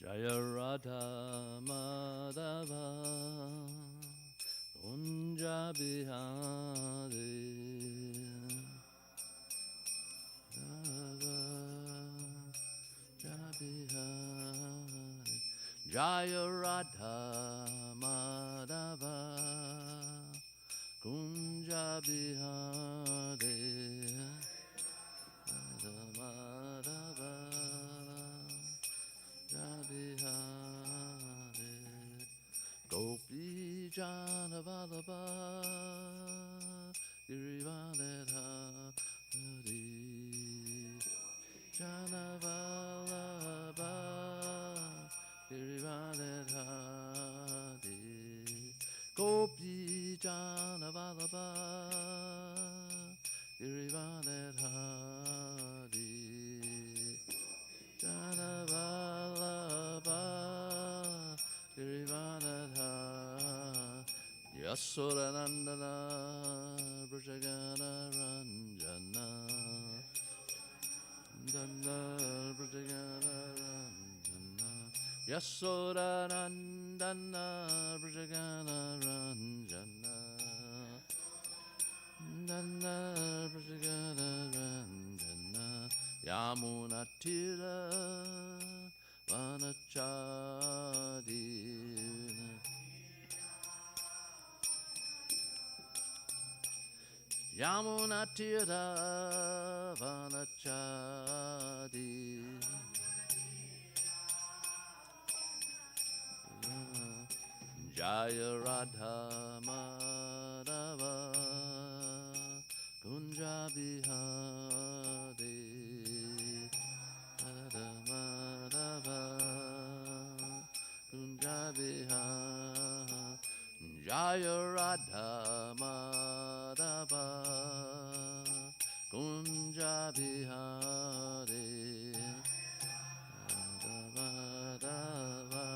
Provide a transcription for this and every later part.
Jaya Radha Madhava Kunja Bihari Radha Jabihari Jaya Radha Madhava Kunja Bihari Radha Madhava Jabihari Gopi Jana Vallabha Girivadeta Hari Jana Vallabha Girivadeta Hari Gopi Jana Vallabha Girivadeta Hari Jana Vallabha Girivanadha Yasodanandana Brajagana Ranjana Dana Brajagana Ranjana Yasodanandana Brajagana Ranjana Dana Brajagana Ranjana Yamuna Tira Vanachadina Yamuna Tira Vanachadina Jaya Radha Madhava Kunja Bihari Radha Madhava Kunja Bihari Jaya Radha Madhava Kunja Bihari Radha Madhava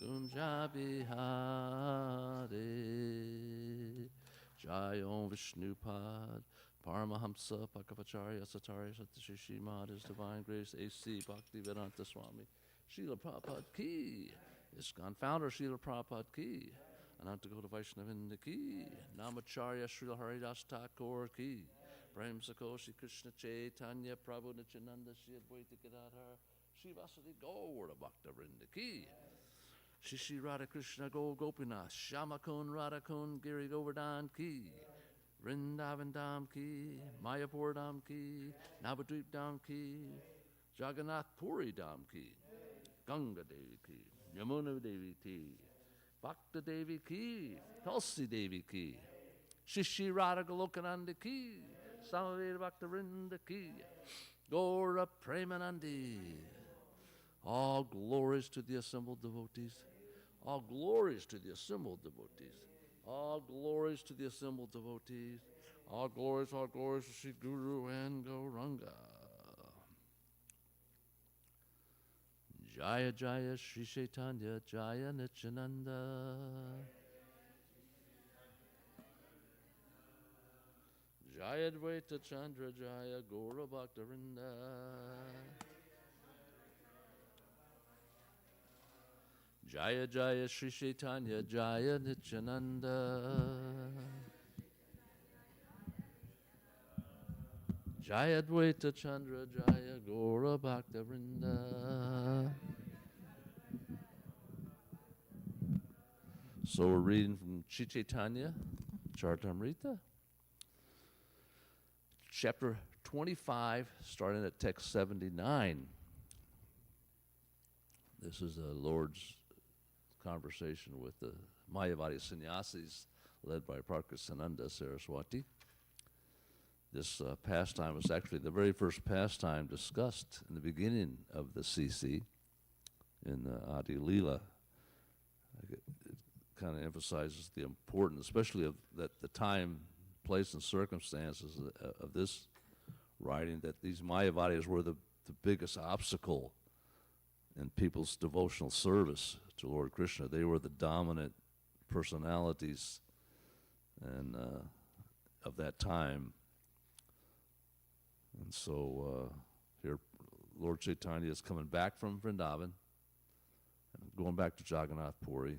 Kunja Bihari Jai Om Vishnupad Paramahamsa Pakavacharya Satari Satyashishi Mad His Divine Grace A.C. Bhaktivedanta Swami Srila Prabhupada Ki ISKCON Founder Srila Prabhupada Ki Anantagota Vaishnavinda Ki Namacharya Srila Haridas Thakur Ki Prem Sakoshi Krishna Chaitanya Prabhu Nityananda Shri Advaita Gadadhar Shri Vasudeva Gaura Bhakta-vrinda Ki Shishi Radha Krishna Go Gopinath Shamakun Radhakun Giri Govardhan Ki Vrindavan Dham Ki Mayapur Dham Ki Navadvip Dham Ki Jagannath Puri Dham Ki Ganga Devi Ki Yamuna Devi Ki Bhakta Devi Ki Tulsi Devi Ki Shishi Radha Golokananda Ki Samaveda Bhakta Vrinda Ki Gaura Premanandi. All glories to the assembled devotees. All glories to the assembled devotees. All glories to the assembled devotees. All glories to Sri Guru and Gauranga. Jaya Jaya Sri Chaitanya Jaya Nityananda. Jaya Dvaita Chandra Jaya Gaura Bhaktarinda. Jaya Jaya Sri Chaitanya Jaya Nityananda. Jaya Dvaita Chandra Jaya Gaura Bhaktarinda. So we're reading from Sri Chaitanya Charitamrita, chapter 25, starting at text 79. This is the Lord's conversation with the Mayavadi sannyasis led by Prakrisananda Saraswati. This pastime was actually the very first pastime discussed in the beginning of the CC in Adi Leela. It kind of emphasizes the importance, especially of that the time, place, and circumstances of this writing, that these Mayavadis were the biggest obstacle in people's devotional service to Lord Krishna. They were the dominant personalities and of that time. And so here Lord Chaitanya is coming back from Vrindavan, going back to Jagannath Puri,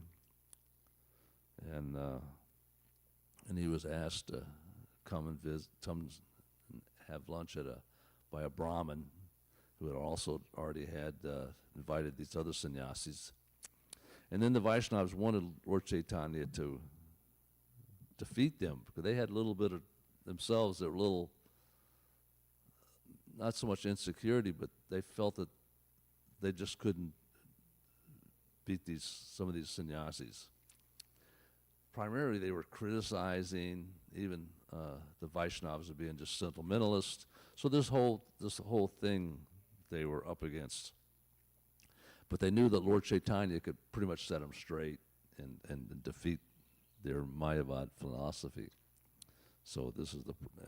and he was asked to come and visit, come and have lunch by a Brahmin who had also already had invited these other sannyasis. And then the Vaishnavas wanted Lord Chaitanya to defeat them because they had a little bit of themselves, they were a little, not so much insecurity, but they felt that they just couldn't beat some of these sannyasis. Primarily, they were criticizing even the Vaishnavas of being just sentimentalists. So this whole thing they were up against. But they knew that Lord Chaitanya could pretty much set them straight and defeat their Mayavad philosophy. So this is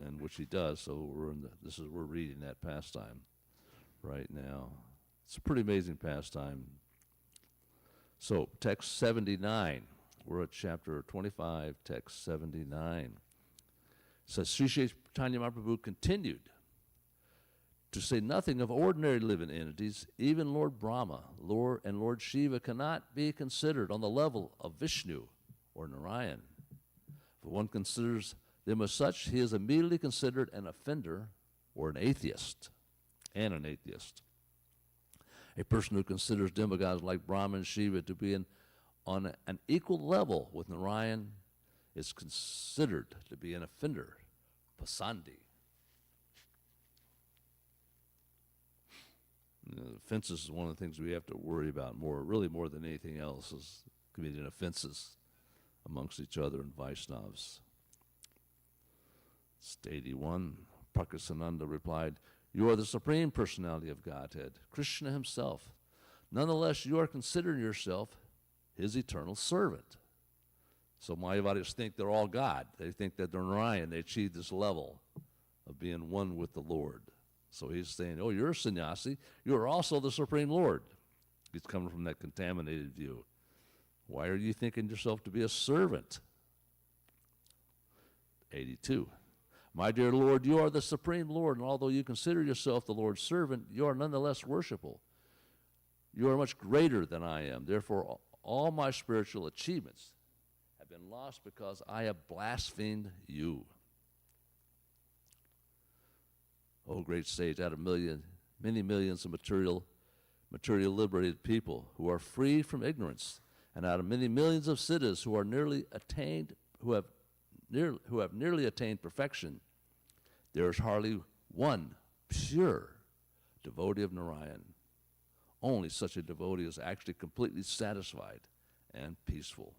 and which he does. So we're reading that pastime right now. It's a pretty amazing pastime. So text 79. We're at chapter 25, text 79. It says, Sri Chaitanya Mahaprabhu continued to say nothing of ordinary living entities. Even Lord Brahma, and Lord Shiva cannot be considered on the level of Vishnu or Narayan. If one considers them as such, he is immediately considered an offender or an atheist, A person who considers demigods like Brahma and Shiva to be on an equal level with Narayan is considered to be an offender, pasandi. Offenses is one of the things we have to worry about really more than anything else, is committing offenses amongst each other and Vaishnavas. 81, Prakasananda replied, you are the Supreme Personality of Godhead, Krishna himself. Nonetheless, you are considering yourself his eternal servant. So Mayavadis think they're all God. They think that they're Narayan. They achieve this level of being one with the Lord. So he's saying, oh, you're a sannyasi. You're also the Supreme Lord. He's coming from that contaminated view. Why are you thinking yourself to be a servant? 82. My dear Lord, you are the Supreme Lord, and although you consider yourself the Lord's servant, you are nonetheless worshipful. You are much greater than I am. Therefore, all my spiritual achievements have been lost because I have blasphemed you. O great sage, out of many millions of material liberated people who are free from ignorance, and out of many millions of siddhas who have nearly attained perfection, there is hardly one pure devotee of Narayan. Only such a devotee is actually completely satisfied and peaceful.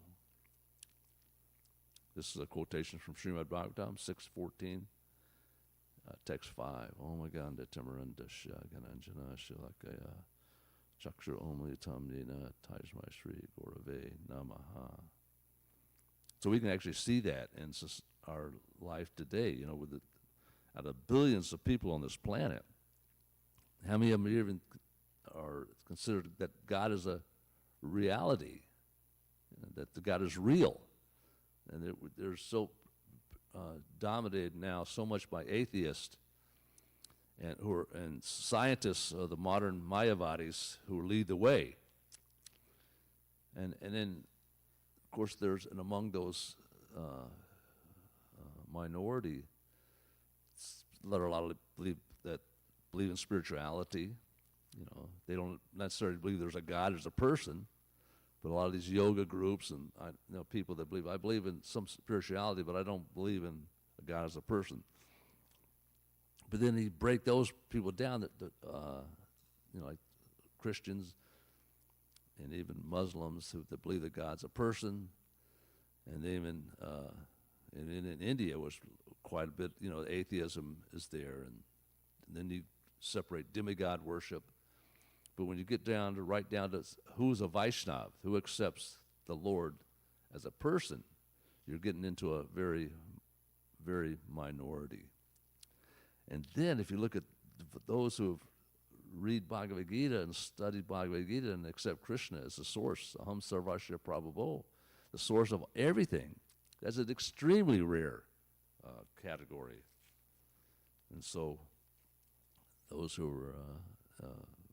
This is a quotation from Srimad Bhagavatam 6:14, text 5. Om Ganda Tamaranda Gananjana Shilakaya Chakshur Omlitam Nina Taismai Shri Gurave Namaha. So we can actually see that in our life today, out of billions of people on this planet. How many of them even are considered that God is a reality, that the God is real? And they're so dominated now so much by atheists and scientists, the modern Mayavadis, who lead the way. And then, of course, there's, and among those minority, there are a lot of believe in spirituality. They don't necessarily believe there's a God, there's a person, but a lot of these yoga groups and people that I believe in some spirituality, but I don't believe in a God as a person. But then he break those people down like Christians and even Muslims that believe that God's a person, and even in India was quite a bit. Atheism is there, and then you separate demigod worship. But when you get right down to who's a Vaishnav, who accepts the Lord as a person, you're getting into a very, very minority. And then if you look at those who have read Bhagavad Gita and studied Bhagavad Gita and accept Krishna as the source, Aham Sarvasya Prabhu, the source of everything, that's an extremely rare category. And so those who are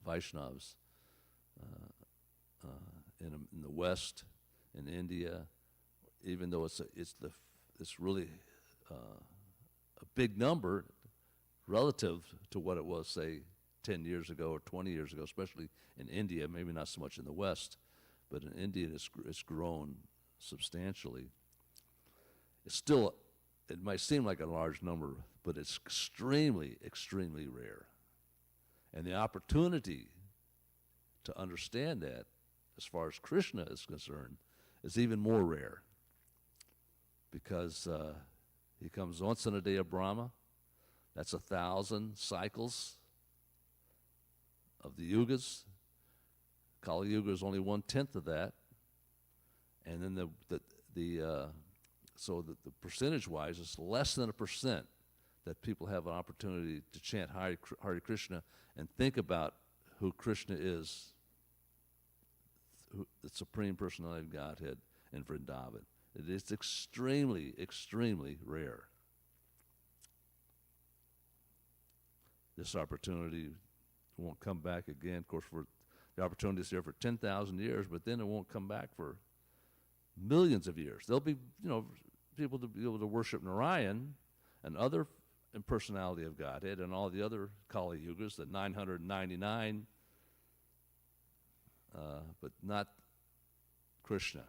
Vaishnavas in the West, in India, even though it's really a big number relative to what it was, say, 10 years ago or 20 years ago, especially in India, maybe not so much in the West, but in India it's grown substantially. It might seem like a large number, but it's extremely, extremely rare. And the opportunity to understand that, as far as Krishna is concerned, is even more rare. Because he comes once in a day of Brahma. That's 1,000 cycles of the yugas. Kali Yuga is only 1/10 of that. And then the percentage-wise, it's less than 1% that people have an opportunity to chant Hare Krishna and think about who Krishna is, the Supreme Personality of Godhead in Vrindavan. It is extremely, extremely rare. This opportunity won't come back again. Of course, the opportunity is there for 10,000 years, but then it won't come back for millions of years. There'll be, people to be able to worship Narayan and other impersonality of Godhead and all the other Kali Yugas, the 999, but not Krishna.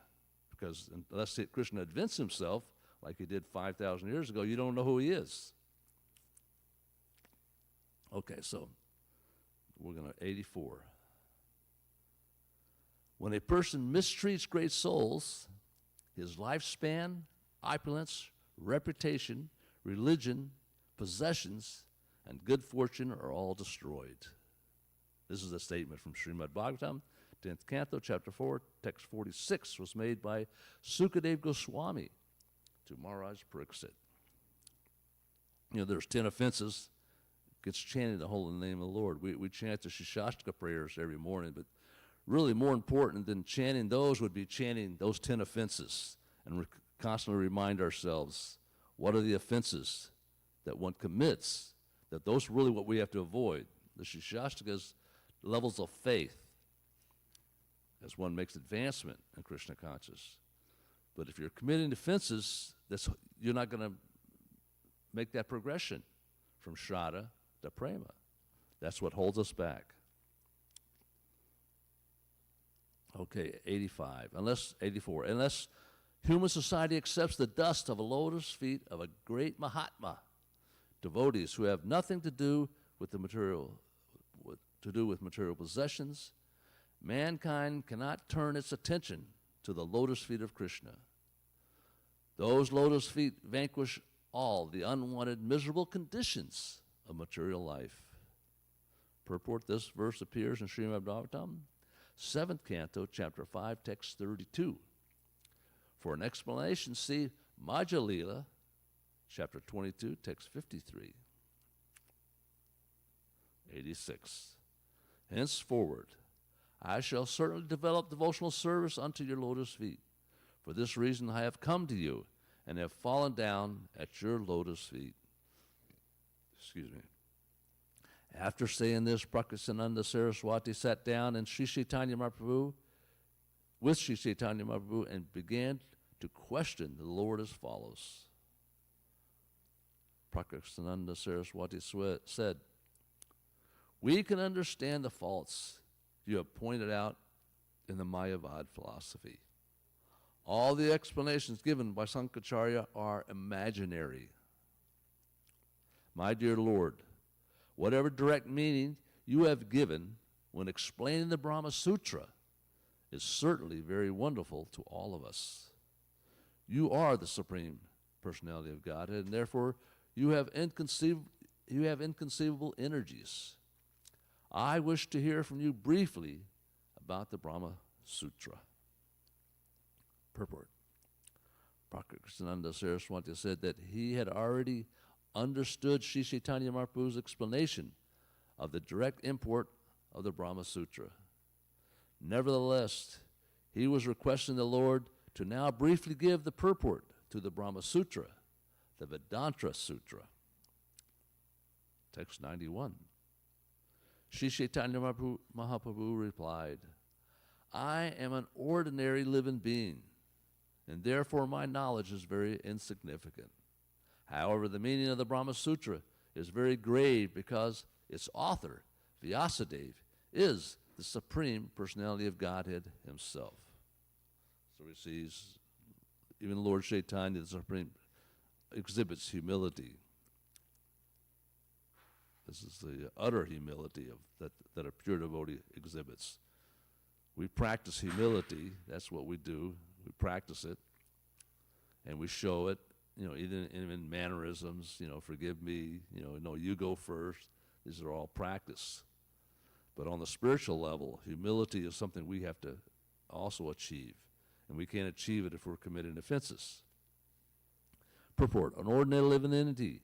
Because unless Krishna invents himself, like he did 5,000 years ago, you don't know who he is. Okay, so we're going to 84. When a person mistreats great souls, his lifespan, opulence, reputation, religion, possessions, and good fortune are all destroyed. This is a statement from Srimad Bhagavatam, 10th Canto, Chapter 4, Text 46, was made by Sukadeva Goswami to Maharaj Pariksit. There's 10 offenses. Gets chanted the holy name of the Lord. We chant the Shikshashtaka prayers every morning, but really more important than chanting those would be chanting those 10 offenses and constantly remind ourselves what are the offenses that one commits, that those are really what we have to avoid. The Shikshashtakas, levels of faith as one makes advancement in Krishna consciousness. But if you're committing offenses, you're not going to make that progression from Shraddha to Prema. That's what holds us back. Okay, 84. Unless human society accepts the dust of a lotus feet of a great Mahatma, devotees who have nothing to do with material possessions, mankind cannot turn its attention to the lotus feet of Krishna. Those lotus feet vanquish all the unwanted, miserable conditions of material life. Purport: this verse appears in Srimad Bhagavatam, 7th Canto, Chapter 5, Text 32. For an explanation, see Madhya Lila, Chapter 22, Text 53. 86. Henceforward, I shall certainly develop devotional service unto your lotus feet. For this reason I have come to you and have fallen down at your lotus feet. Excuse me. After saying this, Prakrisananda Saraswati sat down and Sri Chaitanya Mahaprabhu, with Sri Chaitanya Mahaprabhu, and began to question the Lord as follows. Prakrisananda Saraswati said, "We can understand the faults you have pointed out in the Mayavad philosophy. All the explanations given by Sankaracharya are imaginary. My dear Lord, whatever direct meaning you have given when explaining the Brahma Sutra is certainly very wonderful to all of us. You are the Supreme Personality of Godhead, and therefore you have inconceivable energies. I wish to hear from you briefly about the Brahma Sutra." Purport. Prakrisananda Saraswati said that he had already understood Sri Chaitanya Mahaprabhu's explanation of the direct import of the Brahma Sutra. Nevertheless, he was requesting the Lord to now briefly give the purport to the Brahma Sutra, the Vedanta Sutra. Text 91. Sri Chaitanya Mahaprabhu replied, I am an ordinary living being, and therefore my knowledge is very insignificant. However, the meaning of the Brahma Sutra is very grave because its author, Vyasadeva, is the Supreme Personality of Godhead himself. So he sees, even Lord Chaitanya, the Supreme, exhibits humility. This is the utter humility that a pure devotee exhibits. We practice humility. That's what we do. We practice it, and we show it. Even in mannerisms. Forgive me. No, you go first. These are all practice. But on the spiritual level, humility is something we have to also achieve, and we can't achieve it if we're committing offenses. Purport: an ordinary living entity.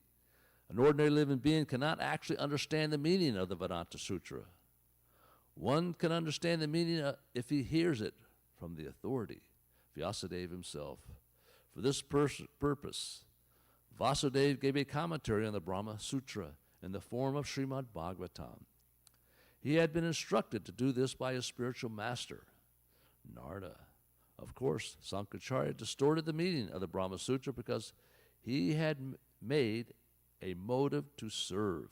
An ordinary living being cannot actually understand the meaning of the Vedanta Sutra. One can understand the meaning if he hears it from the authority, Vyasadeva himself. For this purpose, Vasudeva gave a commentary on the Brahma Sutra in the form of Srimad Bhagavatam. He had been instructed to do this by his spiritual master, Narada. Of course, Sankaracharya distorted the meaning of the Brahma Sutra because he had made a motive to serve.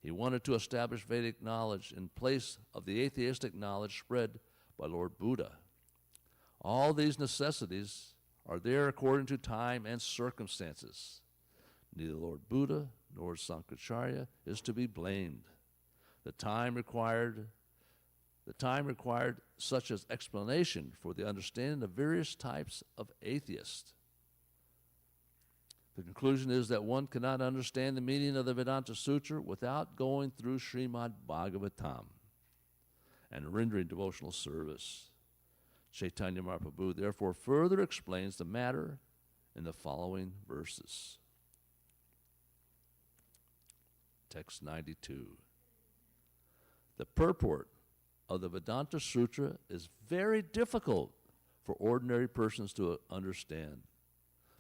He wanted to establish Vedic knowledge in place of the atheistic knowledge spread by Lord Buddha. All these necessities are there according to time and circumstances. Neither Lord Buddha nor Sankaracharya is to be blamed. The time required such as explanation for the understanding of various types of atheists. The conclusion is that one cannot understand the meaning of the Vedanta Sutra without going through Srimad Bhagavatam and rendering devotional service. Chaitanya Mahaprabhu therefore further explains the matter in the following verses. Text 92. The purport of the Vedanta Sutra is very difficult for ordinary persons to understand.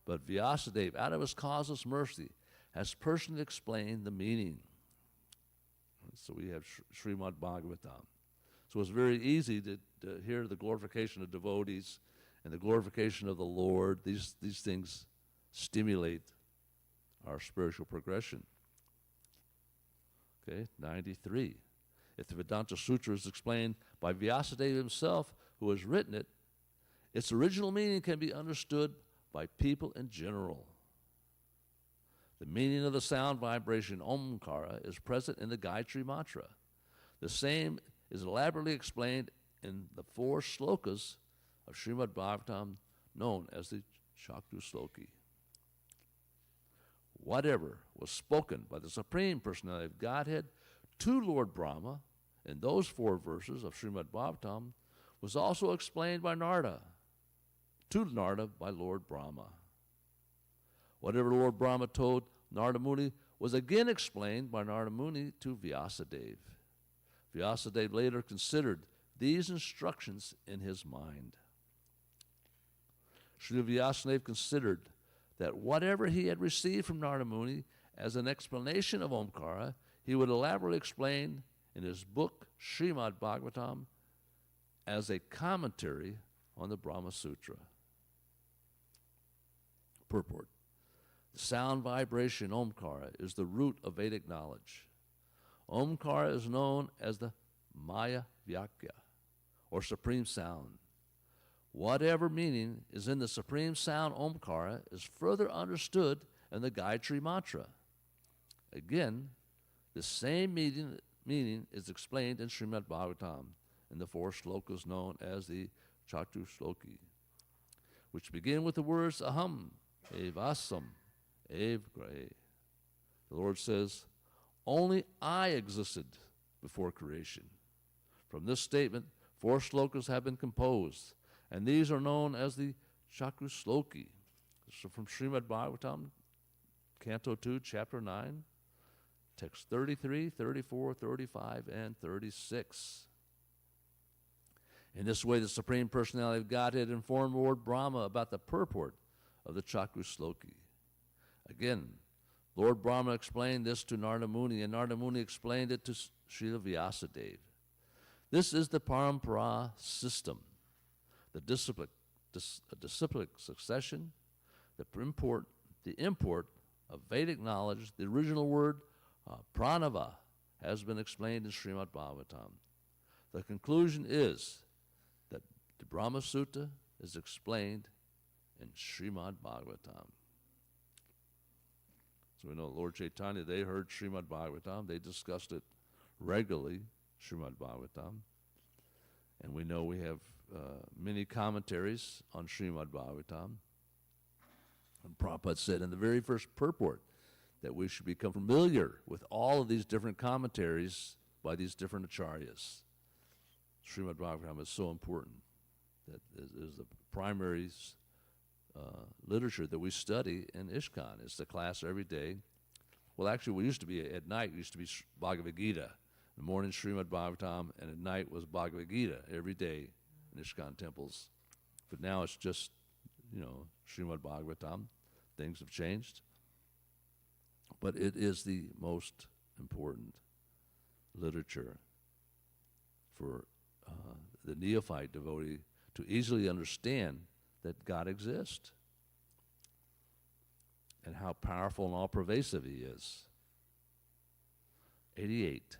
But Vyasadeva, out of his causeless mercy, has personally explained the meaning. So we have Srimad Bhagavatam. So it's very easy to hear the glorification of devotees and the glorification of the Lord. These things stimulate our spiritual progression. Okay, 93. If the Vedanta Sutra is explained by Vyasadeva himself, who has written it, its original meaning can be understood by people in general. The meaning of the sound vibration Omkara is present in the Gayatri Mantra. The same is elaborately explained in the 4 slokas of Srimad Bhagavatam known as the Chakru Sloki. Whatever was spoken by the Supreme Personality of Godhead to Lord Brahma in those 4 verses of Srimad Bhagavatam was also explained by Narada, to Narada by Lord Brahma. Whatever Lord Brahma told Narada Muni was again explained by Narada Muni to Vyasadeva. Vyasadeva later considered these instructions in his mind. Srila Vyasadeva considered that whatever he had received from Narada Muni as an explanation of Omkara, he would elaborately explain in his book Srimad Bhagavatam as a commentary on the Brahma Sutra. Purport: the sound vibration Omkara is the root of Vedic knowledge. Omkara is known as the Maya Vyakya, or supreme sound. Whatever meaning is in the supreme sound Omkara is further understood in the Gayatri Mantra. Again, the same meaning is explained in Srimad Bhagavatam in the 4 slokas known as the Chatu Sloki, which begin with the words Aham, Evasam, Ev Grahe. The Lord says, only I existed before creation. From this statement, 4 slokas have been composed, and these are known as the Chakru Sloki. So from Srimad Bhagavatam, Canto 2, Chapter 9, text 33, 34, 35, and 36. In this way, the Supreme Personality of Godhead informed Lord Brahma about the purport of the Chakru Sloki. Again, Lord Brahma explained this to Narada Muni, and Narada Muni explained it to Srila Vyasadeva. This is the parampara system, the disciplic succession, the import of Vedic knowledge. The original word pranava has been explained in Srimad Bhagavatam. The conclusion is that the Brahma Sutta is explained in Srimad Bhagavatam. So we know Lord Chaitanya, they heard Srimad Bhagavatam. They discussed it regularly, Srimad Bhagavatam. And we know we have many commentaries on Srimad Bhagavatam. And Prabhupada said in the very first purport that we should become familiar with all of these different commentaries by these different acharyas. Srimad Bhagavatam is so important. That is the primary literature that we study in ISKCON. It's the class every day. Well, actually, we used to be, at night, we used to be Bhagavad Gita. In the morning, Srimad Bhagavatam, and at night was Bhagavad Gita every day in ISKCON temples. But now it's just, Srimad Bhagavatam. Things have changed. But it is the most important literature for the neophyte devotee to easily understand that God exists and how powerful and all-pervasive He is. 88.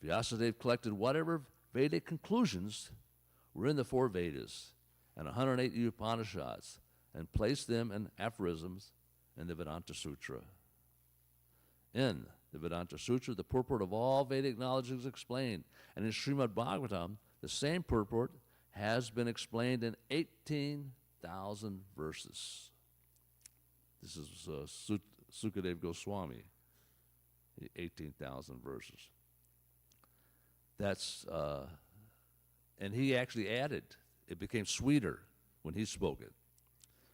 Vyasadeva collected whatever Vedic conclusions were in the 4 Vedas and 108 Upanishads and placed them in aphorisms in the Vedanta Sutra. In the Vedanta Sutra, the purport of all Vedic knowledge is explained, and in Srimad Bhagavatam, the same purport has been explained in 18,000 verses. This is Sukadeva Goswami, 18,000 verses. That's, and he actually added, it became sweeter when he spoke it.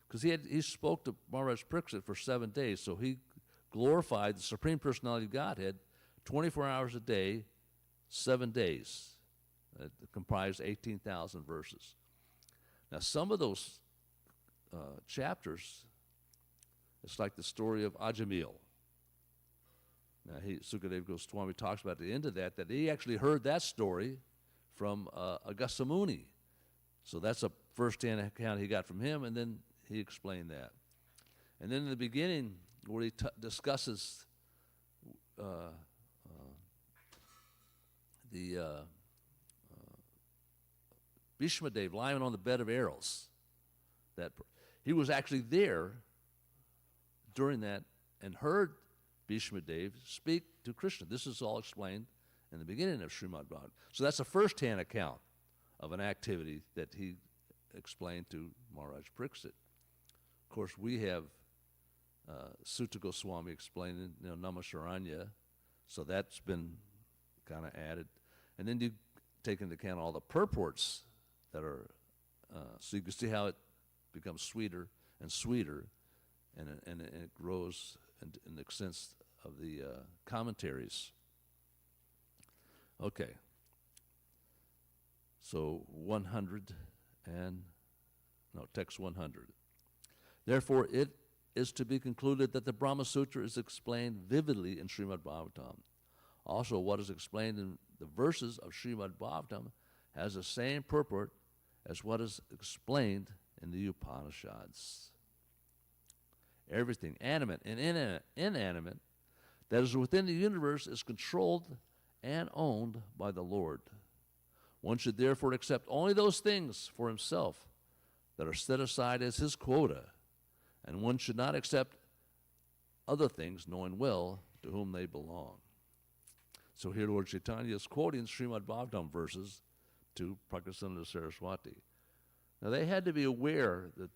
Because he spoke to Maharaj Pariksit for 7 days, so he glorified the Supreme Personality of Godhead 24 hours a day, 7 days. It comprised 18,000 verses. Now, some of those chapters, it's like the story of Ajamil. Now, Sukadeva Goswami talks about at the end of that he actually heard that story from Agastya Muni. So that's a first-hand account he got from him, and then he explained that. And then in the beginning, where he discusses the Bhishma Dev lying on the bed of arrows, that he was actually there during that and heard Bhishma Dev speak to Krishna. This is all explained in the beginning of Srimad Bhagavatam. So that's a first-hand account of an activity that he explained to Maharaj Pariksit. Of course, we have Sutta Goswami explaining, Namasharanya, so that's been kind of added. And then you take into account all the purports that are, so you can see how it becomes sweeter and sweeter, and it grows in the sense of the commentaries. Okay. So text 100. Therefore, it is to be concluded that the Brahma Sutra is explained vividly in Srimad Bhagavatam. Also, what is explained in the verses of Srimad Bhagavatam has the same purport as what is explained in the Upanishads. Everything, animate and inanimate, that is within the universe is controlled and owned by the Lord. One should therefore accept only those things for himself that are set aside as his quota, and one should not accept other things, knowing well to whom they belong. So here Lord Chaitanya is quoting Srimad Bhagavatam verses to Prakasana Saraswati. Now they had to be aware that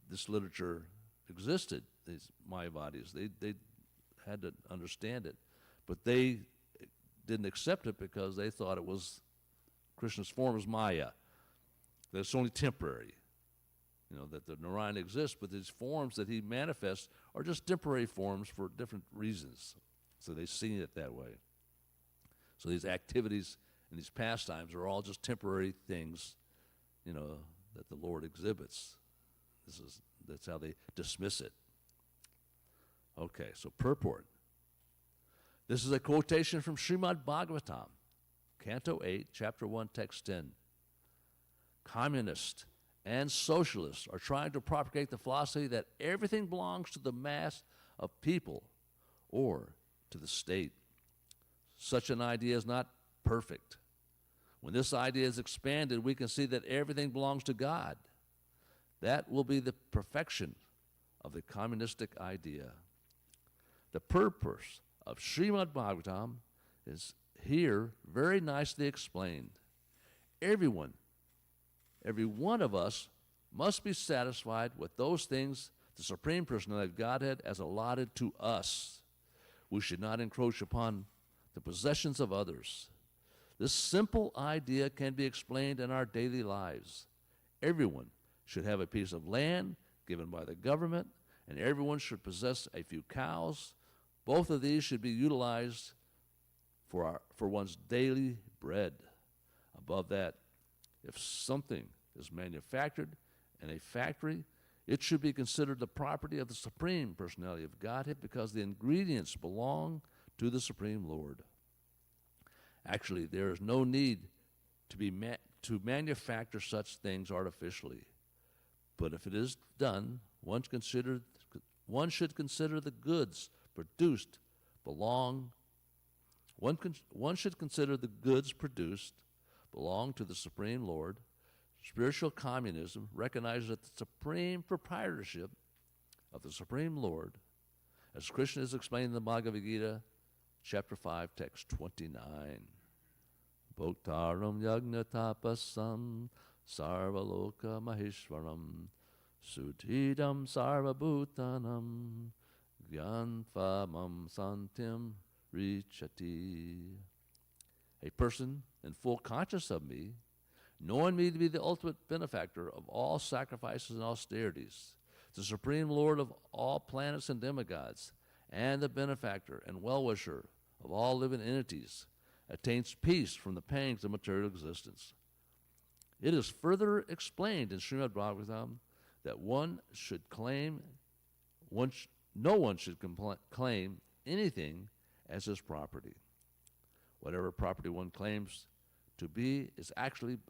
this literature existed, these Mayavadis. They had to understand it, but they didn't accept it because they thought it was Krishna's form is Maya, that it's only temporary. That the Narayana exists, but these forms that he manifests are just temporary forms for different reasons. So they've seen it that way. So these activities and these pastimes are all just temporary things, that the Lord exhibits. That's how they dismiss it. Okay, so purport. This is a quotation from Srimad Bhagavatam, Canto 8, Chapter 1, Text 10. Communists and socialists are trying to propagate the philosophy that everything belongs to the mass of people or to the state. Such an idea is not perfect. When this idea is expanded, we can see that everything belongs to God. That will be the perfection of the communistic idea. The purpose of Srimad Bhagavatam is here very nicely explained. Every one of us must be satisfied with those things the Supreme Personality of Godhead has allotted to us. We should not encroach upon the possessions of others. This simple idea can be explained in our daily lives. Everyone should have a piece of land given by the government, and everyone should possess a few cows. Both of these should be utilized for one's daily bread. Above that, if something is manufactured in a factory, it should be considered the property of the Supreme Personality of Godhead because the ingredients belong to the Supreme Lord. Actually, there is no need to manufacture such things artificially. But if it is done, one should consider the goods produced belong to the Supreme Lord. Spiritual communism recognizes that the supreme proprietorship of the Supreme Lord, as Krishna is explained in the Bhagavad Gita, chapter 5, text 29. Bhoktaram yagna tapasam sarvaloka maheshwaram sudhidam sarvabhutanam gyanfamam santim richati. A person in full consciousness of me, knowing me to be the ultimate benefactor of all sacrifices and austerities, the Supreme Lord of all planets and demigods, and the benefactor and well-wisher of all living entities, attains peace from the pangs of material existence. It is further explained in Srimad Bhagavatam that no one should claim anything as his property. Whatever property one claims to be his actual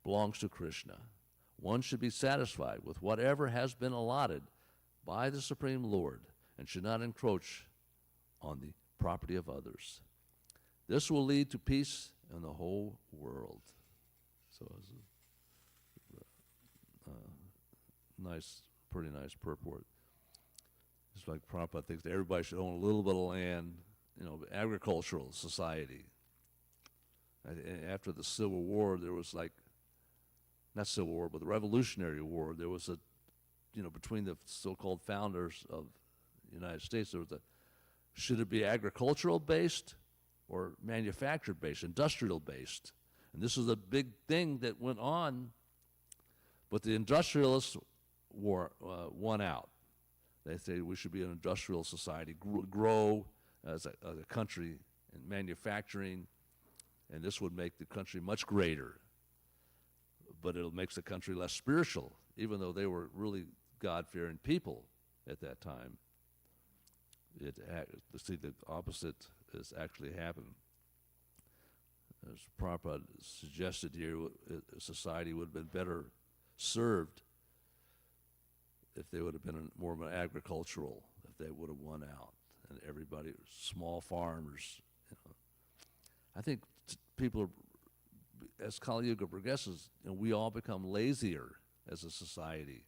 belongs to Krishna. One should be satisfied with whatever has been allotted by the Supreme Lord and should not encroach on the property of others. This will lead to peace in the whole world. So it's pretty nice purport. It's like Prabhupada thinks that everybody should own a little bit of land, agricultural society. After the Civil War, there was not Civil War, but the Revolutionary War, there was between the so-called founders of the United States, there was should it be agricultural based or manufactured based, industrial based? And this was a big thing that went on, but the industrialists won out. They say we should be an industrial society, grow as a country in manufacturing, and this would make the country much greater. But it makes the country less spiritual, even though they were really God-fearing people at that time. The opposite has actually happened. As Prabhupada suggested here, society would have been better served if they would have been more of an agricultural, if they would have won out, and everybody, small farmers. I think people are, as Kali Yuga progresses, we all become lazier as a society.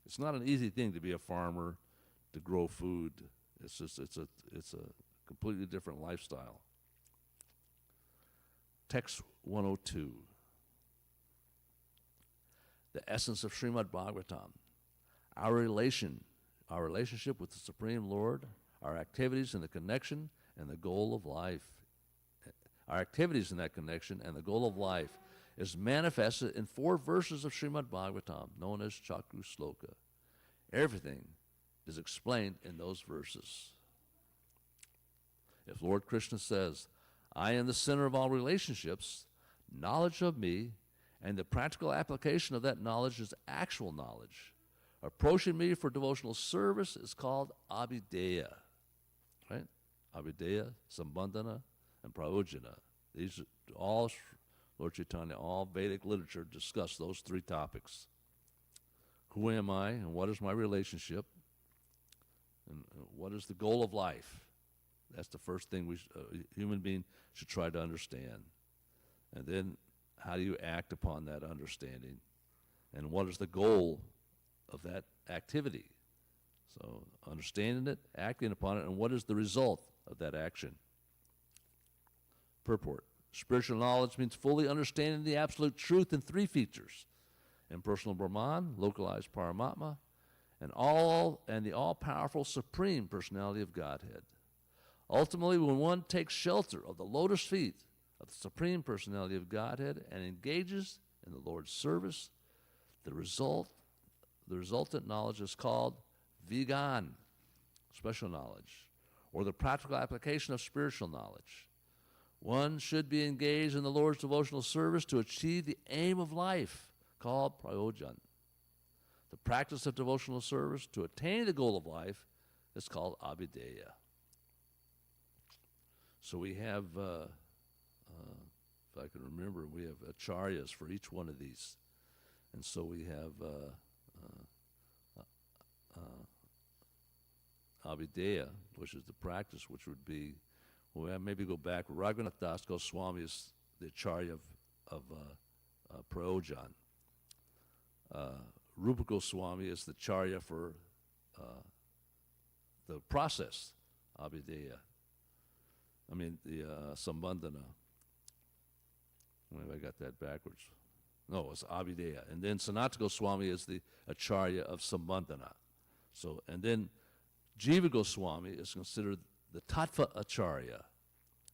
It's not an easy thing to be a farmer, to grow food. It's a completely different lifestyle. Text 102. The essence of Srimad Bhagavatam. Our relationship with the Supreme Lord, our activities in the connection and the goal of life. Our activities in that connection and the goal of life is manifested in 4 verses of Srimad Bhagavatam, known as Chakru Sloka. Everything is explained in those verses. If Lord Krishna says, I am the center of all relationships, knowledge of me, and the practical application of that knowledge is actual knowledge. Approaching me for devotional service is called abhideya, right? Abhideya, Sambandhana, and Prayojana. These are all, Lord Chaitanya, all Vedic literature discuss those three topics. Who am I, and what is my relationship, and what is the goal of life? That's the first thing a human being should try to understand. And then, how do you act upon that understanding? And what is the goal of that activity? So, understanding it, acting upon it, and what is the result of that action? Purport. Spiritual knowledge means fully understanding the absolute truth in three features: impersonal Brahman, localized Paramatma, and the all-powerful Supreme Personality of Godhead. Ultimately, when one takes shelter of the lotus feet of the Supreme Personality of Godhead and engages in the Lord's service, the resultant knowledge is called Vigan, special knowledge, or the practical application of spiritual knowledge. One should be engaged in the Lord's devotional service to achieve the aim of life, called prayojan. The practice of devotional service to attain the goal of life is called abhideya. So we have, if I can remember, we have acharyas for each one of these. And so we have abhideya, which is the practice, which would be, well, maybe go back. Raghunath Das Goswami is the acharya of prayojan. Rupa Goswami is the acharya for the process, abhideya. The Sambandhana. Maybe I got that backwards. No, it's abhideya. And then Sanatana Goswami is the acharya of Sambandhana. So, and then Jiva Goswami is considered the Tattva acharya.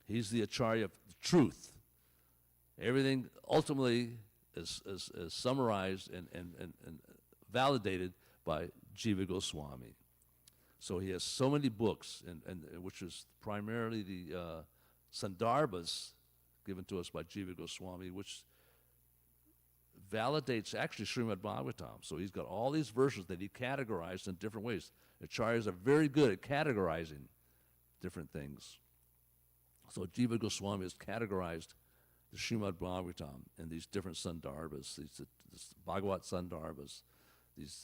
He's the acharya of the truth. Everything ultimately is summarized and validated by Jiva Goswami. So he has so many books, and which is primarily the Sandarbhas given to us by Jiva Goswami, which validates actually Srimad Bhagavatam. So he's got all these verses that he categorized in different ways. Acharyas are very good at categorizing different things. So Jiva Goswami has categorized the Srimad Bhagavatam in these different Sandarbhas, these Bhagavat Sandarbhas, these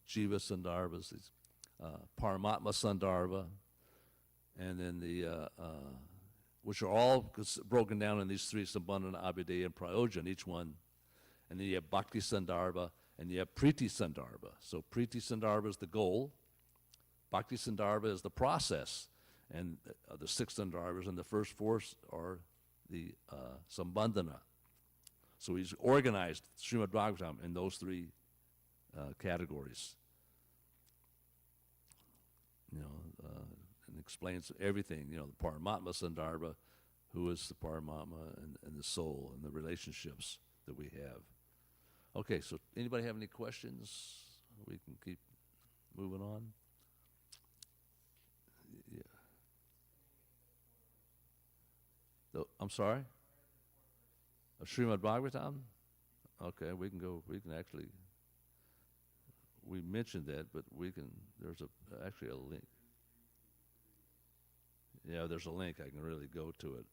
Jiva Sandarbhas, these Paramatma Sandarbha, and then the which are all broken down in these three, Sambandhana, Abhideya, and Prayojan, each one. And then you have Bhakti Sandarbha, and you have Priti Sandarbha. So Priti Sandarbha is the goal, Bhakti Sandarbha is the process, and the six Sandarbhas, and the first four are the Sambandhana. So he's organized Srimad Bhagavatam in those three categories. And explains everything, the Paramatma Sandarbha, who is the Paramatma and the soul and the relationships that we have. Okay, so anybody have any questions? We can keep moving on. Yeah. I'm sorry? Srimad Bhagavatam? Okay, we can actually, we mentioned that, but there's actually a link. Yeah, there's a link. I can really go to it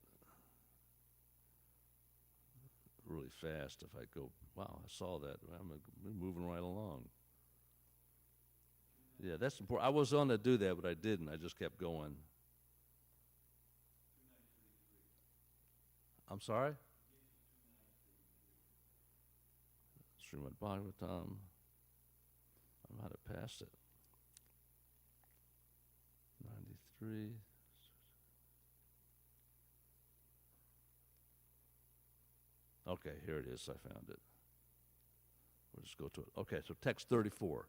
really fast if I go. Wow, I saw that. I'm moving right along. Yeah, that's important. I was on to do that, but I didn't. I just kept going. I'm sorry? Srimad Bhagavatam. I might have passed it. 93. Okay, here it is. I found it. We'll just go to it. Okay, so text 34.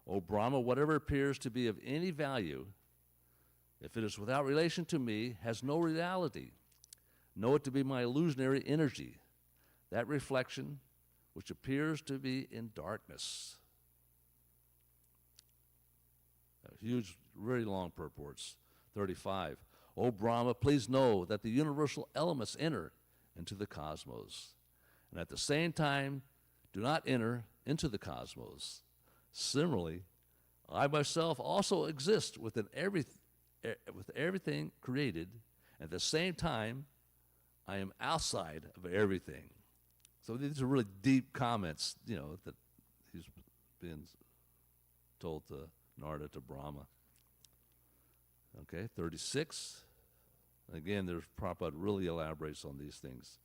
O Brahma, whatever appears to be of any value, if it is without relation to me, has no reality. Know it to be my illusionary energy, that reflection which appears to be in darkness. Huge, very long purports. 35. O Brahma, please know that the universal elements enter into the cosmos. And at the same time, do not enter into the cosmos. Similarly, I myself also exist with everything created. At the same time, I am outside of everything. So these are really deep comments, that he's being told to Narada, to Brahma. Okay, 36. Again, there's Prabhupada really elaborates on these things.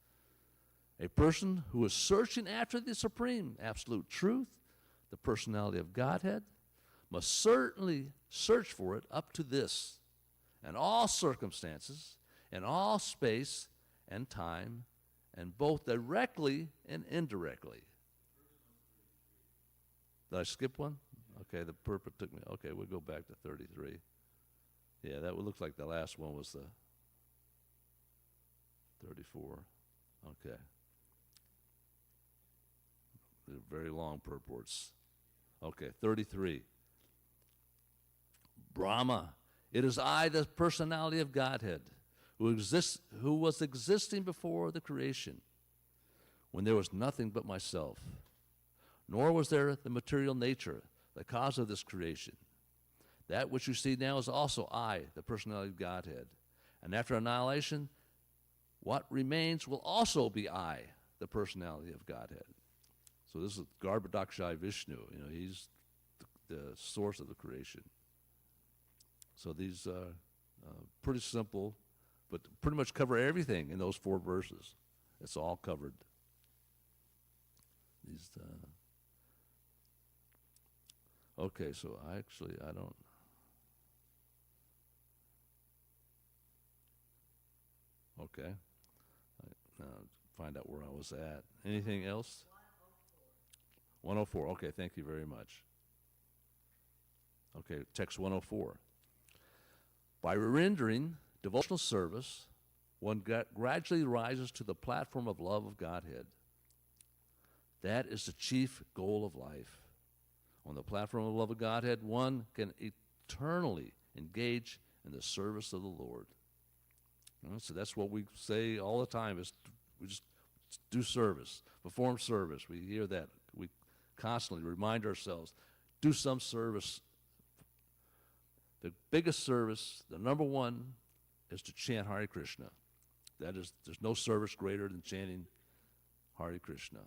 A person who is searching after the supreme absolute truth, the personality of Godhead, must certainly search for it up to this, in all circumstances, in all space and time, and both directly and indirectly. Did I skip one? Okay, the purport took me. Okay, we'll go back to 33. Yeah, that looks like the last one was the 34. Okay. They're very long purports. Okay, 33. Brahma, it is I, the personality of Godhead, who was existing before the creation, when there was nothing but myself, nor was there the material nature, the cause of this creation. That which you see now is also I, the personality of Godhead. And after annihilation, what remains will also be I, the personality of Godhead. So this is Garbhodakshai Vishnu. He's the source of the creation. So these are pretty simple, but pretty much cover everything in those 4 verses. It's all covered. These. Okay, so I don't. Okay. Now find out where I was at. Anything else? 104. Okay, thank you very much. Okay, text 104. By rendering devotional service, one gradually rises to the platform of love of Godhead. That is the chief goal of life. On the platform of love of Godhead, one can eternally engage in the service of the Lord. So that's what we say all the time, is we just do service, perform service. We hear that. We constantly remind ourselves, do some service. The biggest service, the number one, is to chant Hare Krishna. That is, there's no service greater than chanting Hare Krishna.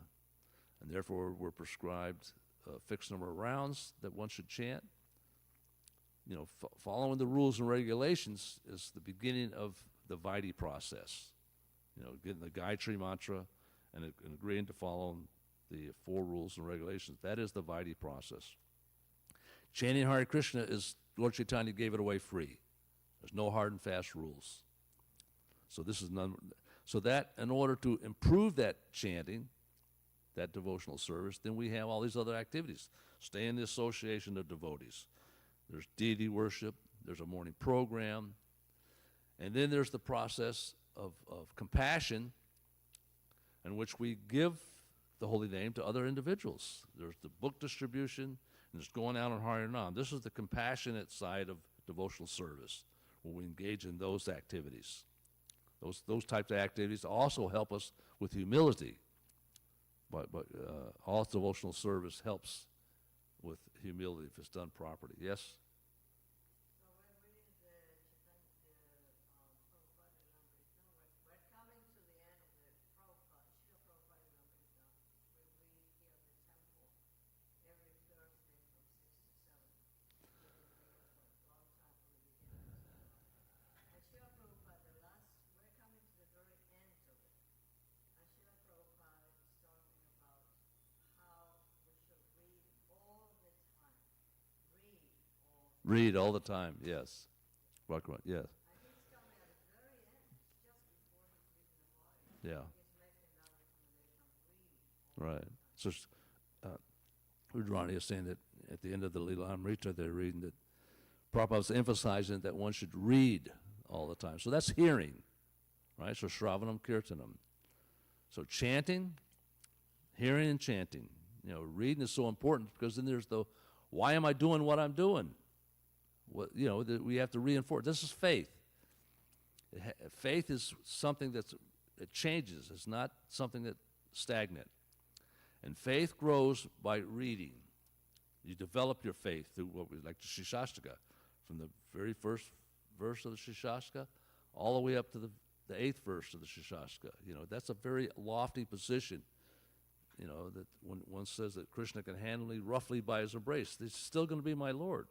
And therefore, we're prescribed a fixed number of rounds that one should chant. Following the rules and regulations is the beginning of the Vaidhi process. Getting the Gayatri mantra and agreeing to follow the 4 rules and regulations. That is the Vaidhi process. Chanting Hare Krishna is, Lord Chaitanya gave it away free. There's no hard and fast rules. So this is so that in order to improve that chanting, that devotional service, then we have all these other activities. Stay in the association of devotees. There's deity worship, there's a morning program, and then there's the process of compassion in which we give the holy name to other individuals. There's the book distribution, and there's going out on Harinam. This is the compassionate side of devotional service, where we engage in those activities. Those types of activities also help us with humility. But all devotional service helps with humility if it's done properly. Yes? So when we read the Prabhupada we're coming to the end of the Prabhupada, Srila Prabhupada Lamrita. We read here at the temple every Thursday from 6 to 7. We've been here for a long time from the beginning. And Srila Prabhupada, we're coming to the very end of it. And Srila Prabhupada is talking about how we should read all the time. Read all the time, yes. Yes. And he's coming at the very end, just before he's leaving the body. Yeah. He's making that recommendation of read. Right. So Ronnie is saying that at the end of the Leela Amrita, they're reading that Prabhupada's emphasizing that one should read all the time. So that's hearing, right? So Shravanam Kirtanam. So chanting, hearing and chanting. Reading is so important because then there's the, why am I doing what I'm doing? We have to reinforce. This is faith. Faith is something that's it changes. It's not something that's stagnant. And faith grows by reading. You develop your faith through what we like the Shikshashtaka, from the very first verse of the Shikshashtaka all the way up to the 8th verse of the Shikshashtaka. You know, that's a very lofty position. You know, that when one says that Krishna can handle me roughly by his embrace, he's still going to be my Lord.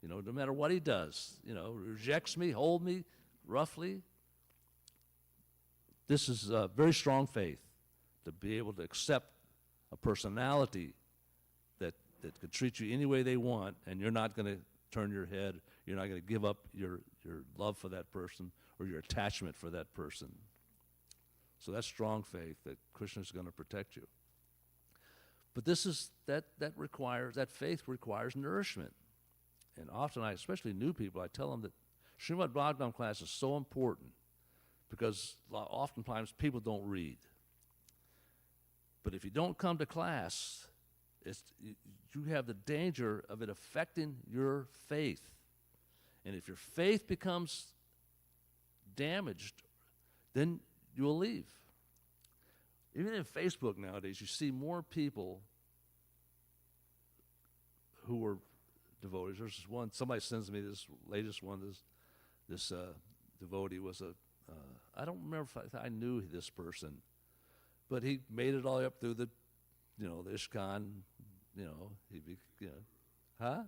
You know, no matter what he does, you know, rejects me, hold me roughly. This is a very strong faith, to be able to accept a personality that could treat you any way they want, and you're not going to turn your head, you're not going to give up your love for that person or your attachment for that person. So that's strong faith that Krishna's going to protect you. But this is, that faith requires nourishment. And often, especially new people, I tell them that Srimad Bhagavatam class is so important because oftentimes people don't read. But if you don't come to class, you have the danger of it affecting your faith. And if your faith becomes damaged, then you will leave. Even in Facebook nowadays, you see more people who are devotees. There's this one, somebody sends me this latest one, this devotee was I don't remember if I knew this person, but he made it all the way up through the ISKCON, huh?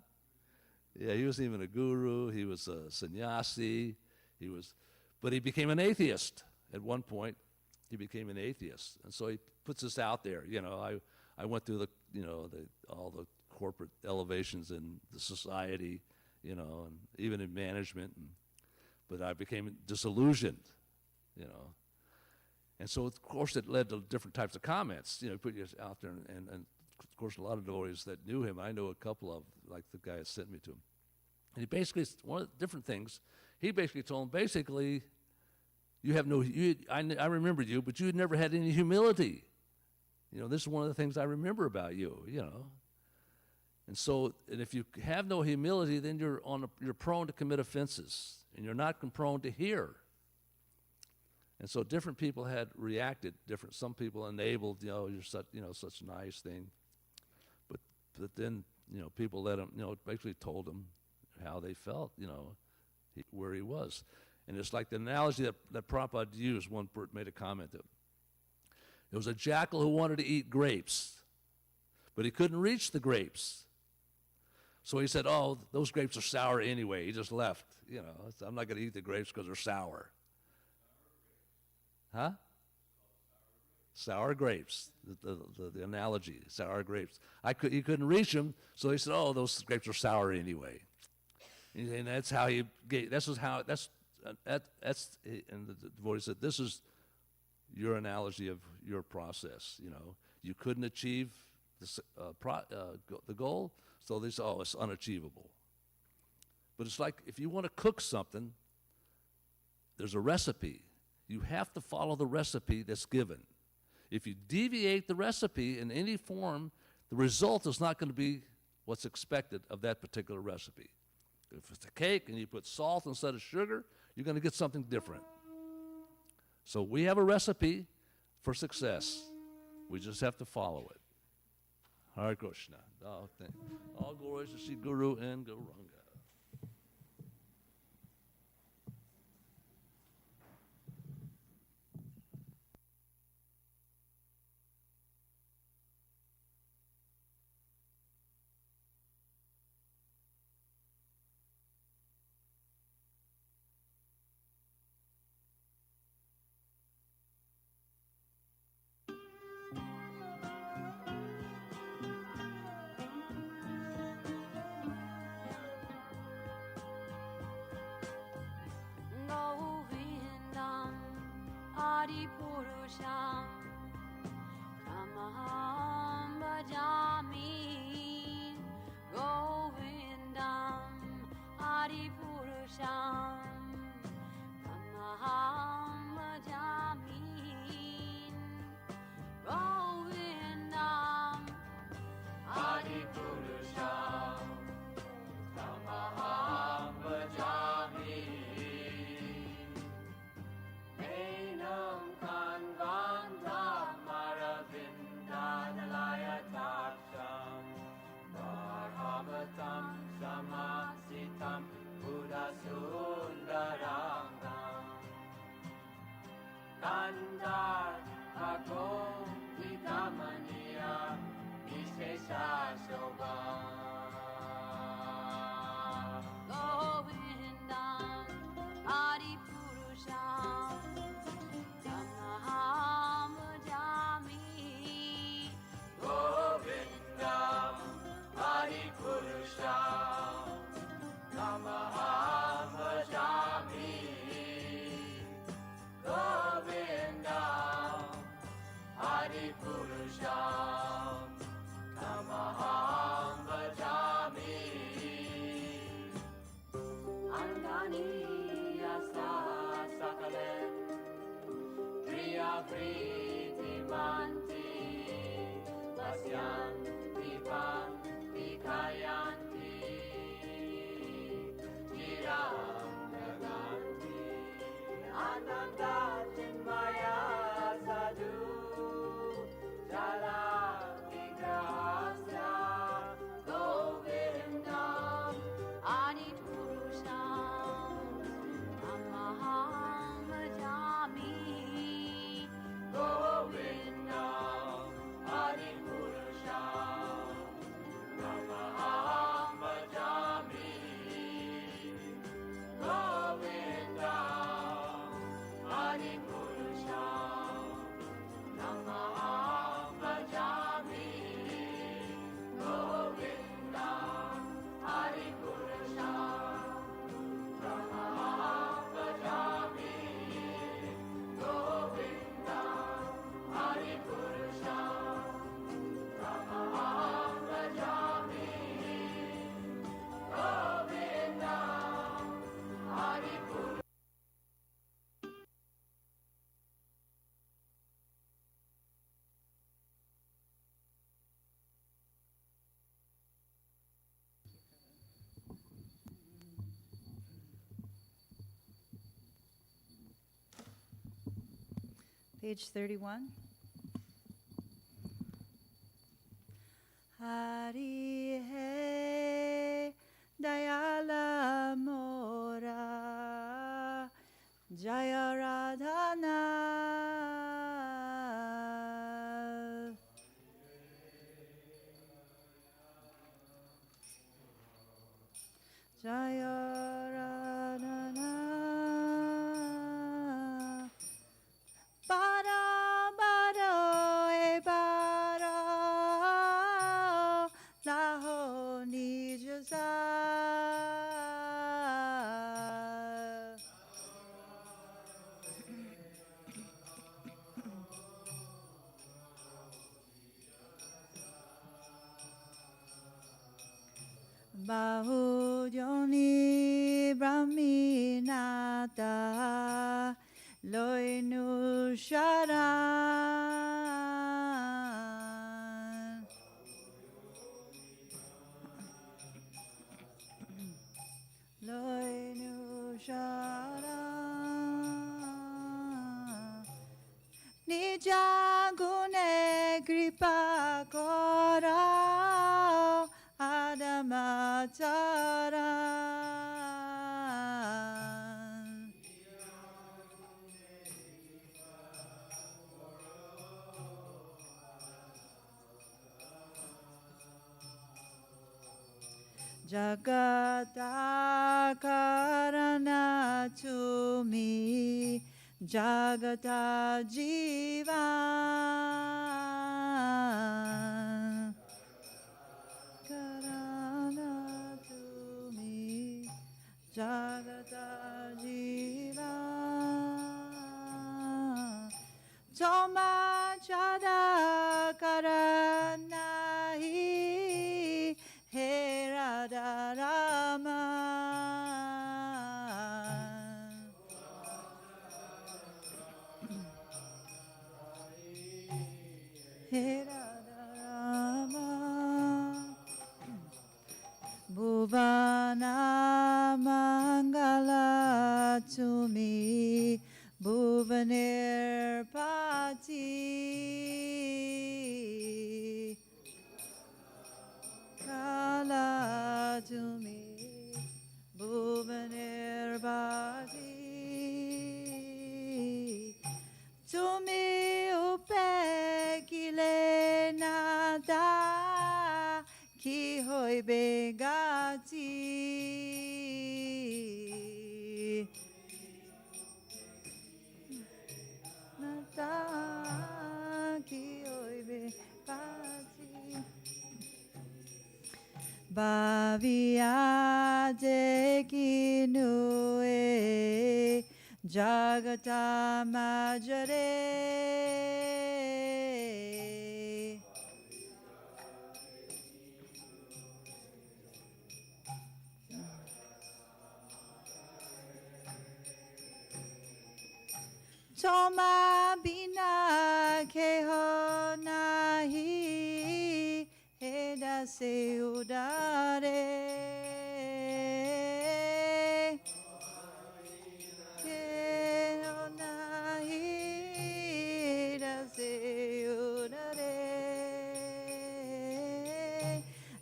Yeah, he wasn't even a guru, he was a sannyasi, but he became an atheist at one point. He became an atheist, and so he puts this out there. I went through all the corporate elevations in the society, and even in management, but I became disillusioned, and so of course it led to different types of comments. Put you out there, and of course a lot of devotees that knew him. I know a couple of, like the guy that sent me to him, and he basically, one of the different things, he basically told him, basically, I remember you, but you had never had any humility. This is one of the things I remember about you, And so, and if you have no humility, then you're prone to commit offenses, and you're not prone to hear. And so different people had reacted different. Some people enabled, you're such a nice thing. But then, people let him, basically told him how they felt, where he was. And it's like the analogy that Prabhupada used. One person made a comment that it was a jackal who wanted to eat grapes, but he couldn't reach the grapes. So he said, oh, those grapes are sour anyway. He just left. I'm not going to eat the grapes because they're sour. Huh? Sour grapes, the analogy, sour grapes. He couldn't reach them, so he said, oh, those grapes are sour anyway. And that's how and the devotee said, this is your analogy of your process. You couldn't achieve the goal, so they say, oh, it's unachievable. But it's like if you want to cook something, there's a recipe. You have to follow the recipe that's given. If you deviate the recipe in any form, the result is not going to be what's expected of that particular recipe. If it's a cake and you put salt instead of sugar, you're going to get something different. So we have a recipe for success. We just have to follow it. Hare Krishna. All glories to Sri Guru and Gauranga. Adipurusham Tamaham Bhajami Govindam Adipurusham Tamaham Bhajami Govindam Adipurusham Tamaham Bhajami Ainam Tandar ako di kamania Vishesha Shobha Govindam Adipurusham Tamaham Bhajami Govindam Adipurusham Namaham Bhajami Govindam Adipurusham Namaham Bhajami Anandani Yasa Sakalen Priya Priti Manti Vasyanti Panti Kayanti Giram Naganti Ananda Chinmaya Sadhu Jala Vigrahasya Govindam Adipurusham Tamaham Bhajami Govindam Adipurusham Namaham Bhajami Govindam Adipurusham Namaham Bhajami Govindam Adipurusham Namaham Bhajami Govindam Adipurusham Namaham Bhajami Govindam Adipurusham Page 31. Hari He Dayala Mora Jaya Radhana Jaya Radhana Bara bara e bara laho nijaza Bahujoni Brahminata Loinu Sharan Loinu Sharan Nijagune Kripa Kora Adamataran Jagata Karana Tumi Jagata Jivan Karana Tumi Jagata Jivan Toma Chada Karanahi He Radha Rama He Radha Rama Bhuvana Mangala Tumi Bhuvanir Pati Bhavya dekinu e jagata majare. Toma bina keho nahi heda se udare. Keho nahi heda se udare.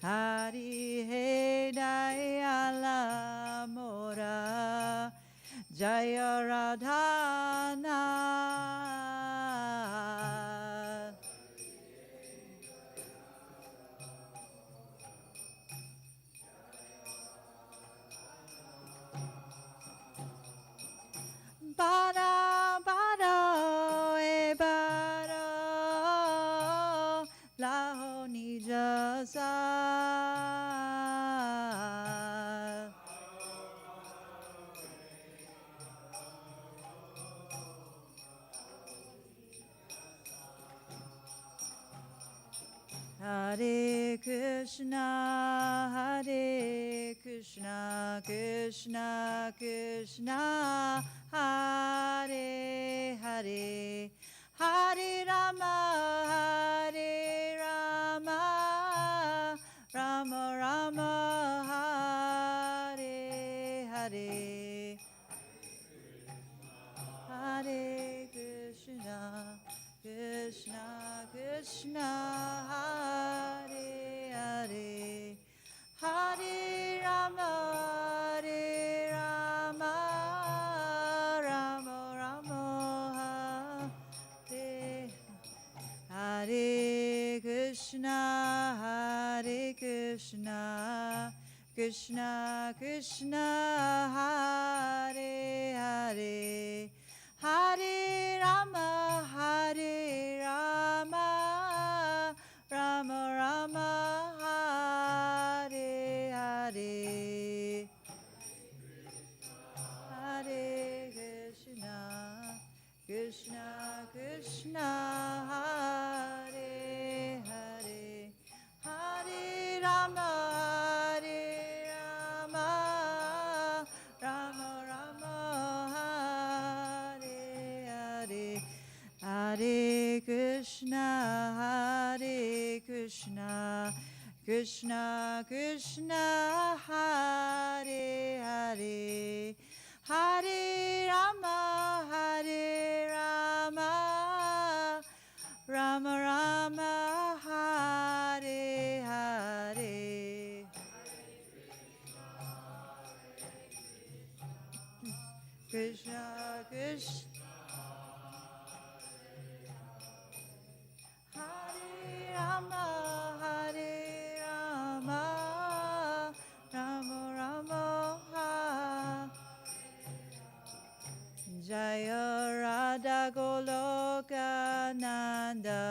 Hari hedai ala mora. Jaya Radhana. Bada bada e bada laho nija sa. Hare Krishna, Krishna Krishna, Hare Hare, Hare Rama, Rama Rama, Hare Hare. Hare Krishna, Krishna Krishna, Hare Hare, Hare Rama, Rama Rama, Hare Hare Krishna, Krishna Krishna, Hare Hare, Hare Rama, Rama Rama, Hare Hare. Hare Krishna, Krishna Krishna, Hare Hare, Hare Rama, Rama Rama, Hare Hare. Hare Krishna, Krishna Krishna, Hare Hare, Hare Rama, Rama Rama, Hare Hare. Krishna Krishna, Hare Rama, Rama Rama, Jaya Radha Goloka Nanda,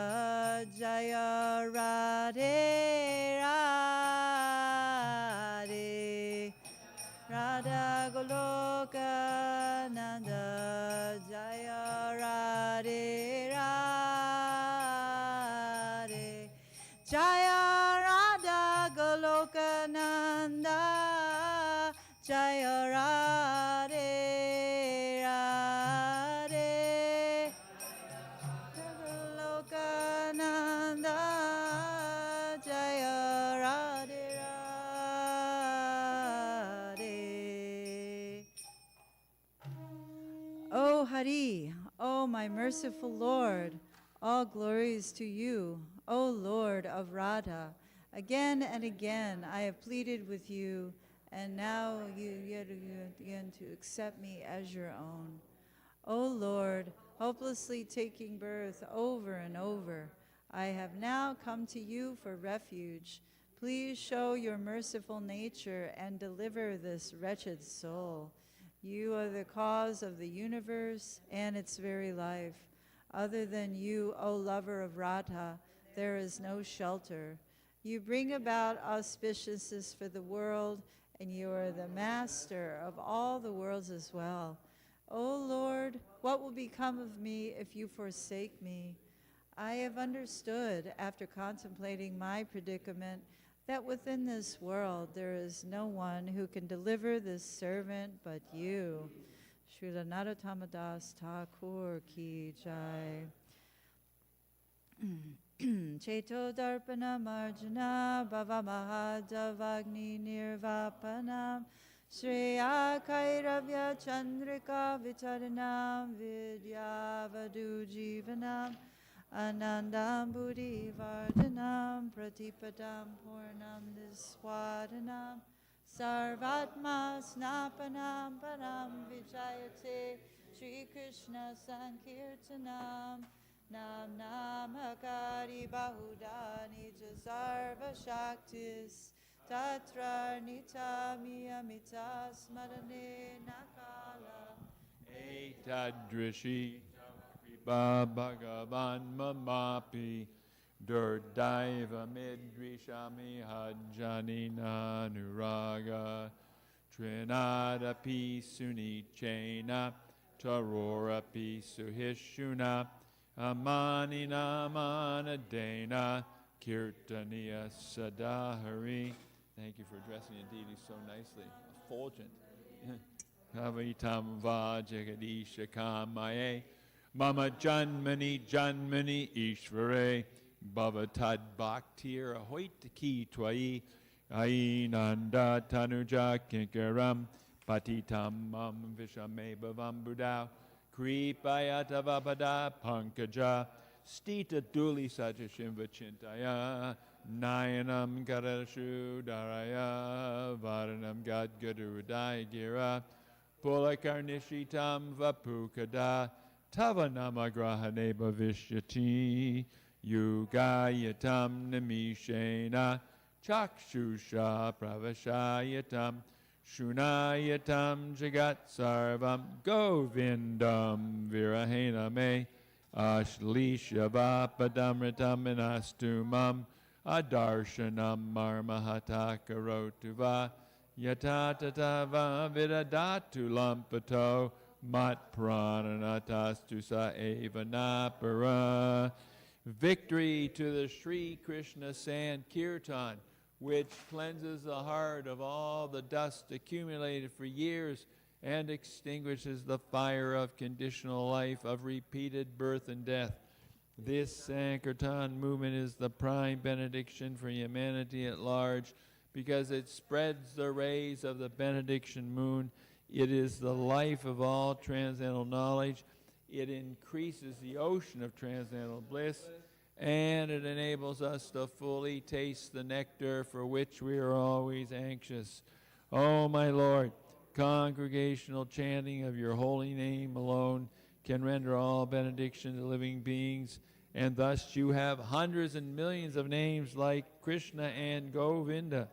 Jaya Radhe Radhe, Radha Goloka Nanda, Jaya Radhe Radhe, Jaya Radha Goloka Nanda, Jaya Radhe Radhe, Goloka Nanda, Jaya Radhe Radhe. O Hari, O my merciful Lord, all glories to you, O Lord of Radha. Again and again I have pleaded with you, and now you yet again to accept me as your own. O Lord, hopelessly taking birth over and over, I have now come to you for refuge. Please show your merciful nature and deliver this wretched soul. You are the cause of the universe and its very life. Other than you, O lover of Radha, there is no shelter. You bring about auspiciousness for the world, and you are the master of all the worlds as well. O Lord, what will become of me if you forsake me? I have understood, after contemplating my predicament, that within this world there is no one who can deliver this servant but you. Srila Narottama Das Thakur ki jai. Cheto Darpana Marjana Bhava Mahadavagni Nirvapanam Shreya Kairavya Chandrika Vitaranam Vidyavadu Jivanam Anandam Buddhi Vardhanam Pratipadam Purnam Niswadanam Sarvatma Snapanam Param Vijayate Shri Krishna Sankirtanam Nam Namakari Bahudani Jasarva Shaktis Tatra Nitami Amita Smarane Nakala Etadrishi Kripa Bhagavan Mamapi Durdaiva Midrishami Hajjanina Nuraga Trinadapi Sunichena Tarorapi Suhishuna Amanina Manadena Kirtaniya Sadahari. Thank you for addressing the deity so nicely. Effulgent. Kavitam Vajagadisha Kamaye Mama Janmani Janmani Ishvare Bhavatad Bhaktir Ahoit Ki Twai Ainanda Tanuja Kinkaram Patitam Mam Vishame Bhavam Buddha Kripayatavapada Pankaja Stita Duli Sajashimva Chintaya Nayanam Gadashu Daraya Varanam Gadgadurudaya Gira Pulakarnishitam Vapukada Tavanamagrahane Bhavishyati Yugayatam Namishena Chakshusha Pravashayatam Shunayatam Jagat Sarvam Govindam Virahena Me Ashlishyavapadamritam Minastumam Adarshanam Marmahatakarotuva Yatatatava Vidadatu Lampato Mat Prananatastusa Evanapara. Victory to the Sri Krishna Sankirtan, which cleanses the heart of all the dust accumulated for years and extinguishes the fire of conditional life, of repeated birth and death. This Sankirtan movement is the prime benediction for humanity at large because it spreads the rays of the benediction moon. It is the life of all transcendental knowledge. It increases the ocean of transcendental bliss, and it enables us to fully taste the nectar for which we are always anxious. Oh, my Lord, congregational chanting of your holy name alone can render all benediction to living beings, and thus you have hundreds and millions of names like Krishna and Govinda.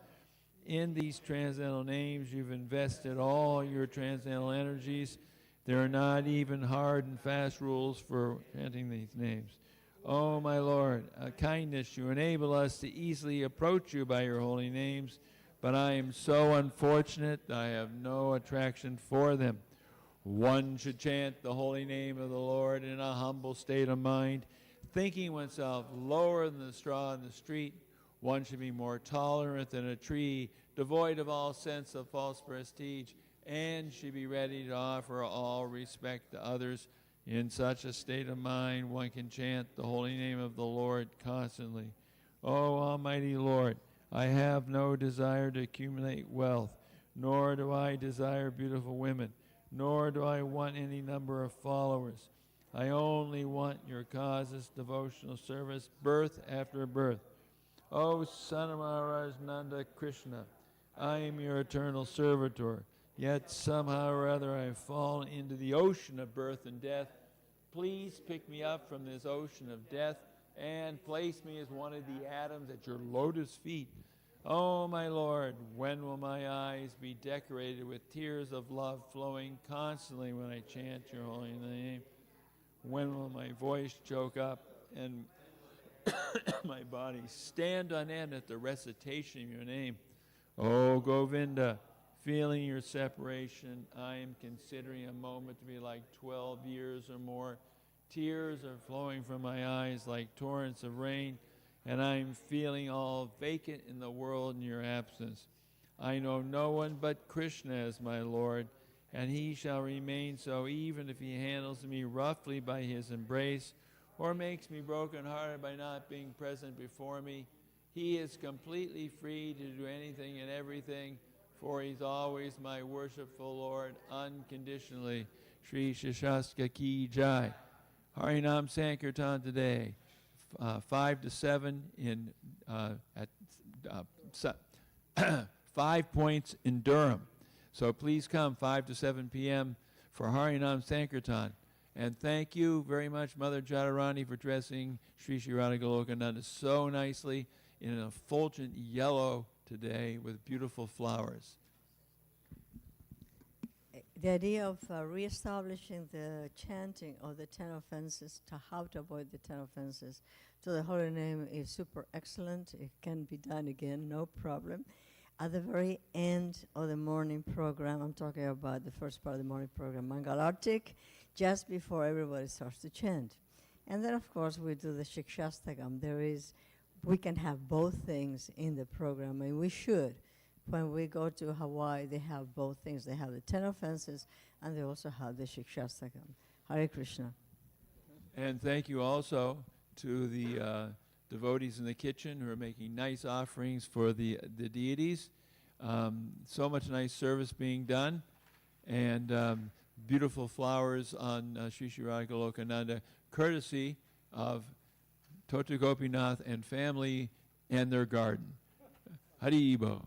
In these transcendental names, you've invested all your transcendental energies. There are not even hard and fast rules for chanting these names. Oh, my Lord, kindness, you enable us to easily approach you by your holy names, but I am so unfortunate that I have no attraction for them. One should chant the holy name of the Lord in a humble state of mind, thinking oneself lower than the straw in the street. One should be more tolerant than a tree, devoid of all sense of false prestige, and should be ready to offer all respect to others. In such a state of mind, one can chant the holy name of the Lord constantly. O Almighty Lord, I have no desire to accumulate wealth, nor do I desire beautiful women, nor do I want any number of followers. I only want your causeless devotional service, birth after birth. O Son of Maharaj Nanda Krishna, I am your eternal servitor, yet somehow or other I have fallen into the ocean of birth and death. Please pick me up from this ocean of death and place me as one of the atoms at your lotus feet. Oh, my Lord, when will my eyes be decorated with tears of love flowing constantly when I chant your holy name? When will my voice choke up and my body stand on end at the recitation of your name. O Govinda, feeling your separation, I am considering a moment to be like 12 years or more. Tears are flowing from my eyes like torrents of rain, and I am feeling all vacant in the world in your absence. I know no one but Krishna as my Lord, and he shall remain so even if he handles me roughly by his embrace or makes me broken-hearted by not being present before me. He is completely free to do anything and everything, for he's always my worshipful Lord unconditionally. Sri Shashaska Ki Jai. Harinam Sankirtan today, 5 to 7 in at 5 points in Durham. So please come 5 to 7 p.m. for Harinam Sankirtan. And thank you very much, Mother Jadharani, for dressing Sri Sri Radha Golokananda so nicely in an effulgent yellow today with beautiful flowers. The idea of reestablishing the chanting of the 10 offenses, to how to avoid the 10 offenses to the holy name is super excellent. It can be done again, no problem. At the very end of the morning program, I'm talking about the first part of the morning program, Mangalartik, just before everybody starts to chant. And then, of course, we do the Shikshastakam. We can have both things in the program, and we should. When we go to Hawaii, they have both things. They have the 10 offenses, and they also have the Shikshastakam. Hare Krishna. And thank you also to the devotees in the kitchen who are making nice offerings for the deities. So much nice service being done, and beautiful flowers on Sri Sri Radha Golokananda, courtesy of Tota Gopinath and family and their garden. Haribo.